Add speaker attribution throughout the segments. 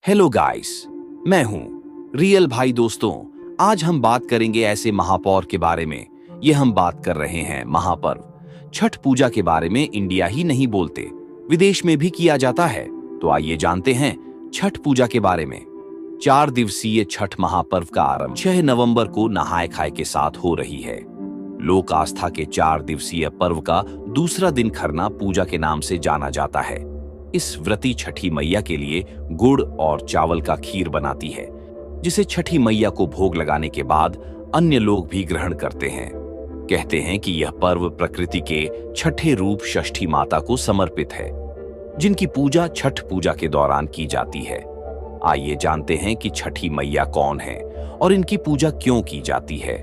Speaker 1: Hello guys, मैं हूं real भाई। दोस्तों, आज हम बात करेंगे ऐसे महापौर के बारे में। ये हम बात कर रहे हैं महापर्व छठ पूजा के बारे में। इंडिया ही नहीं बोलते, विदेश में भी किया जाता है। तो आइए जानते हैं छठ पूजा के बारे में। 4 दिवसीय छठ महापर्व का आरंभ 6 नवंबर को नहाय खाए के साथ हो रही है। लोक आस्था के 4 दिवसीय पर्व का दूसरा दिन खरना पूजा के नाम से जाना जाता है। इस व्रती छठी मैया के लिए गुड़ और चावल का खीर बनाती है, जिसे छठी मैया को भोग लगाने के बाद अन्य लोग भी ग्रहण करते हैं। कहते हैं कि यह पर्व प्रकृति के छठे रूप षष्ठी माता को समर्पित है, जिनकी पूजा छठ पूजा के दौरान की जाती है। आइए जानते हैं कि छठी मैया कौन है और इनकी पूजा क्यों की जाती है।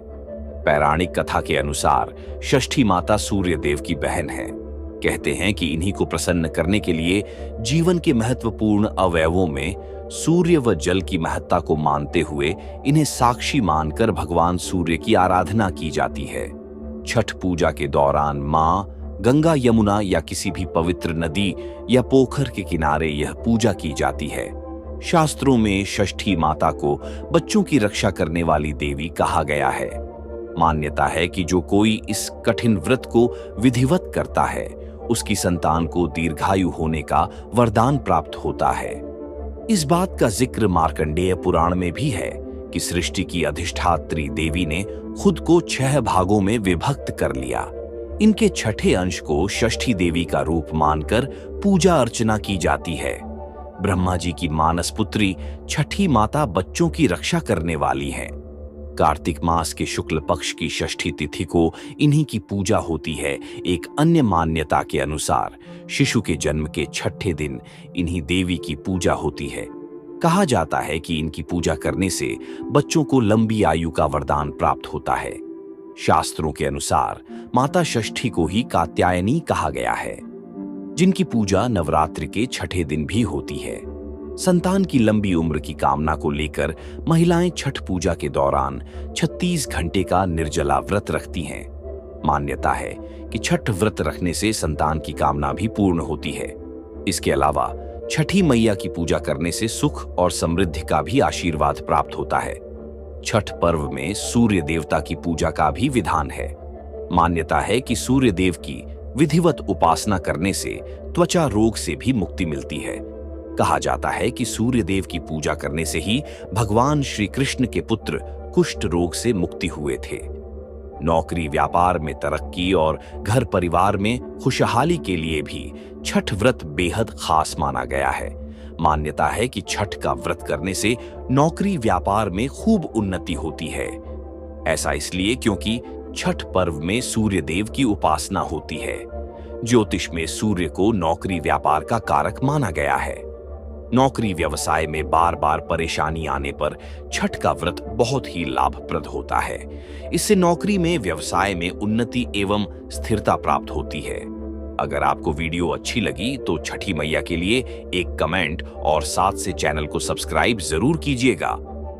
Speaker 1: पौराणिक कथा के अनुसार षष्ठी माता सूर्य देव की बहन है। कहते हैं कि इन्हीं को प्रसन्न करने के लिए जीवन के महत्वपूर्ण अवयवों में सूर्य व जल की महत्ता को मानते हुए इन्हें साक्षी मानकर भगवान सूर्य की आराधना की जाती है। छठ पूजा के दौरान मां गंगा, यमुना या किसी भी पवित्र नदी या पोखर के किनारे यह पूजा की जाती है। शास्त्रों में षष्ठी माता को बच्चों की रक्षा करने वाली देवी कहा गया है। मान्यता है कि जो कोई इस कठिन व्रत को विधिवत करता है, उसकी संतान को दीर्घायु होने का वरदान प्राप्त होता है। इस बात का जिक्र मार्कंडेय पुराण में भी है कि सृष्टि की अधिष्ठात्री देवी ने खुद को 6 भागों में विभक्त कर लिया। इनके छठे अंश को षष्ठी देवी का रूप मानकर पूजा अर्चना की जाती है। ब्रह्मा जी की मानस पुत्री छठी माता बच्चों की रक्षा करने वाली है। कार्तिक मास के शुक्ल पक्ष की षष्ठी तिथि को इन्हीं की पूजा होती है। एक अन्य मान्यता के अनुसार शिशु के जन्म के छठे दिन इन्हीं देवी की पूजा होती है। कहा जाता है कि इनकी पूजा करने से बच्चों को लंबी आयु का वरदान प्राप्त होता है। शास्त्रों के अनुसार माता षष्ठी को ही कात्यायनी कहा गया है, जिनकी पूजा नवरात्रि के छठे दिन भी होती है। संतान की लंबी उम्र की कामना को लेकर महिलाएं छठ पूजा के दौरान 36 घंटे का निर्जला व्रत रखती हैं। मान्यता है कि छठ व्रत रखने से संतान की कामना भी पूर्ण होती है। इसके अलावा छठी मैया की पूजा करने से सुख और समृद्धि का भी आशीर्वाद प्राप्त होता है। छठ पर्व में सूर्य देवता की पूजा का भी विधान है। मान्यता है कि सूर्य देव की विधिवत उपासना करने से त्वचा रोग से भी मुक्ति मिलती है। कहा जाता है कि सूर्य देव की पूजा करने से ही भगवान श्री कृष्ण के पुत्र कुष्ठ रोग से मुक्ति हुए थे। नौकरी व्यापार में तरक्की और घर परिवार में खुशहाली के लिए भी छठ व्रत बेहद खास माना गया है। मान्यता है कि छठ का व्रत करने से नौकरी व्यापार में खूब उन्नति होती है। ऐसा इसलिए क्योंकि छठ पर्व में सूर्य देव की उपासना होती है। ज्योतिष में सूर्य को नौकरी व्यापार का कारक माना गया है। नौकरी व्यवसाय में बार बार परेशानी आने पर छठ का व्रत बहुत ही लाभप्रद होता है। इससे नौकरी में, व्यवसाय में उन्नति एवं स्थिरता प्राप्त होती है। अगर आपको वीडियो अच्छी लगी तो छठी मैया के लिए एक कमेंट और साथ से चैनल को सब्सक्राइब जरूर कीजिएगा।